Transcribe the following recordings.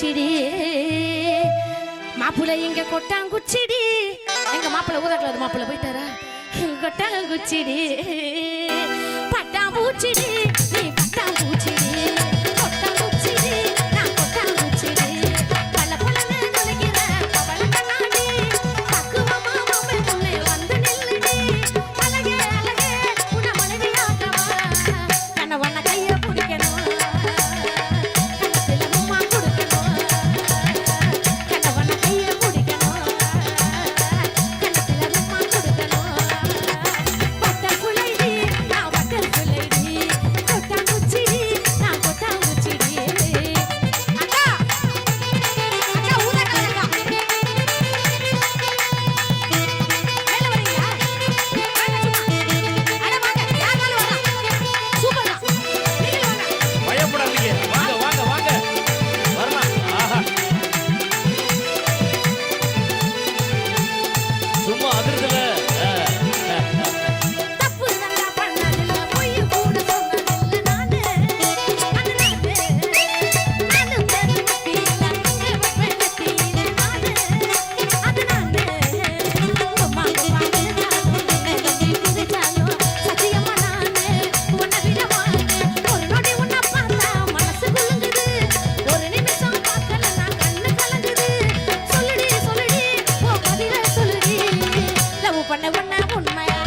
கொட்டாங்குச்சிடி மாப்பிள்ளை இங்க கொட்டாங்குச்சிடி எங்க மாப்பிள்ளை ஊதாக்கல மாப்பிள்ளை போயிட்டாரா கொட்டாங்குச்சிடி பட்டாம்பூச்சிடி நீ பட்டாம்பூச்சிடி கொட்டாங்குச்சிடி நான் கொட்டாங்குச்சிடி பல பலன்னு நுழைகிற பவள கண்ணாடி பக்குவமா மாமே முன்னே வந்து நில்லுடி அழகே அழகே உன மனைவியாகவா கணவன கைய பிடிக்கணும் கண்ணத்துல மும்மா கொடுக்கணும் கணவன கைய பிடிக்கணும் கண்ணத்துல மும்மா கொடுக்கணும் பட்டர்ஃப்ளைடி நான் பட்டர்ஃப்ளைடி கொட்டாங்குச்சிடி நான் கொட்டாங்குச்சிடி அக்கா அக்கா ஊதக்கா மேல வரீங்களா அட வாங்க யாரால வாங்க சூப்பரா நீங்க வாங்க பயப்படாதீங்க வாங்க வாங்க வாங்க வரலாம் ஆஹா சும்மா அதிர்தல தப்பு நல்லா பண்ணதில்ல பொய் கூட சொன்னதில்ல நானு அது நானு பேரு நெத்தியில அங்கே வைப்பேன் நெத்தியில நானு அது நானு அம்மா நீ பிரிச்சாலும் சத்தியமா நானு உன்னை விட மாட்டேன் ஒரு நொடி உன்னை பார்த்தா மனசு குலுங்குது ஒரு நிமிஷம் பார்க்கல நான் கண்ணு கலங்குது சொல்லுடி சொல்லுடி ஓ பதில சொல்லுடி லவ் பண்ண உன்னை உண்மையா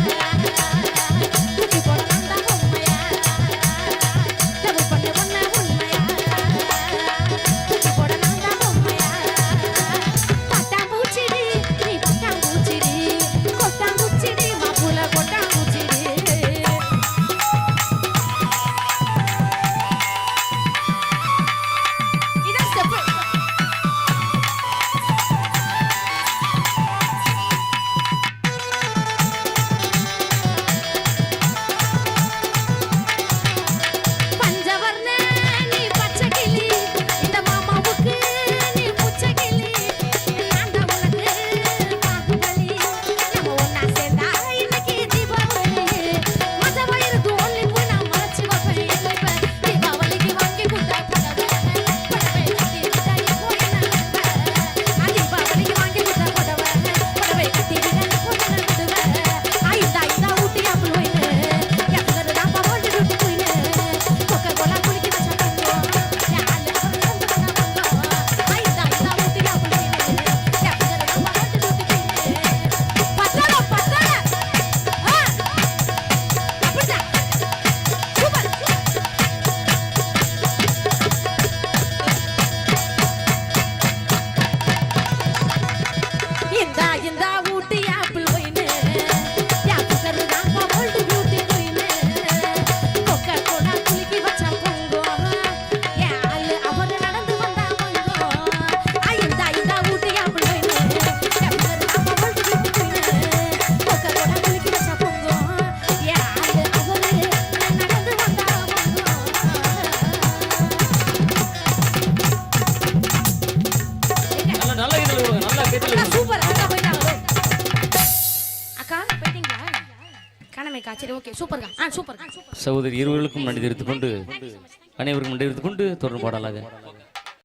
தூக்கி போட வந்தா உண்மையா லவ் பண்ண உன்னை உண்மையா தூக்கி போட வந்தா உண்மையா பட்டாம்பூச்சிடி நீ பட்டாம்பூச்சிடி கொட்டாங்குச்சிடி மாப்புல கொட்டாங்குச்சிடி இதான் ஸ்டெப் பஞ்சவர்ண நீ பச்சை கிளி இந்த மாமாவுக்கு நீ பூச்சை கிளி நான் தான் உனக்கு பாகுபலி நம்ம ஒண்ணா சேர்ந்தா இன்னைக்கு தீபாவளி மத வயிறுக்கு ஒல்லிப்பு நான் மறைச்சு வைப்பேன் எல்லைப்ப தீபாவளிக்கு வாங்கி கொடுத்தா புடவை கட்டி விட்டா இப்போ என்ன தீபாவளிக்கு வாங்கி கொடுத்தா புடவை கட்டி விட்டா இப்போ என்ன நடுவ ஐந்தா ஊட்டி அப்பல் போயின்னு எப்போ தான் பவோண்டு விட்டு போயின்னு கொக்கை கோலா குளிக்க வச்சா தங்கம் யாரு வந்து பண்ண வந்தோம் ஐந்தா ஊட்டி அப்பல் போயின்னு எப்போ தான் பவோண்டு விட்டு போயின்னு பத்தல பத்தல அப்படிதான் சூப்பர் இந்த ஊட்டி ஆப்பிள் ஒயின்னு யாப்புக்கரு தான் பவோல்டு பியூட்டி குயின்னு கொக்கை கோலா குலுக்கி வச்சா பொங்கும் யாரு அவர் நடந்து வந்தா மங்கும் இந்த ஊட்டி ஆப்பிள் ஒயின்னு யாப்புக்கரு தான் பவோல்டு பியூட்டி குயின்னு கொக்கை கோலா குலுக்கி வச்சா பொங்கும் யாரு அவர் நடந்து வந்தா மங்கும் நல்ல நல்ல இதுல விடுங்க நல்ல கேட்டல அக்கா சூப்பர் அக்கா போயிட்டாங்க அக்கா போயிட்டீங்களா காணமேக்கா சரி ஓகே சூப்பர்க்கா சூப்பர் சகோதரி இருவர்களுக்கும் நன்றி தெரிவித்துக் கொண்டு அனைவருக்கும் நன்றி தெரிவித்துக் கொண்டு தொடர்ந்து பாடலாக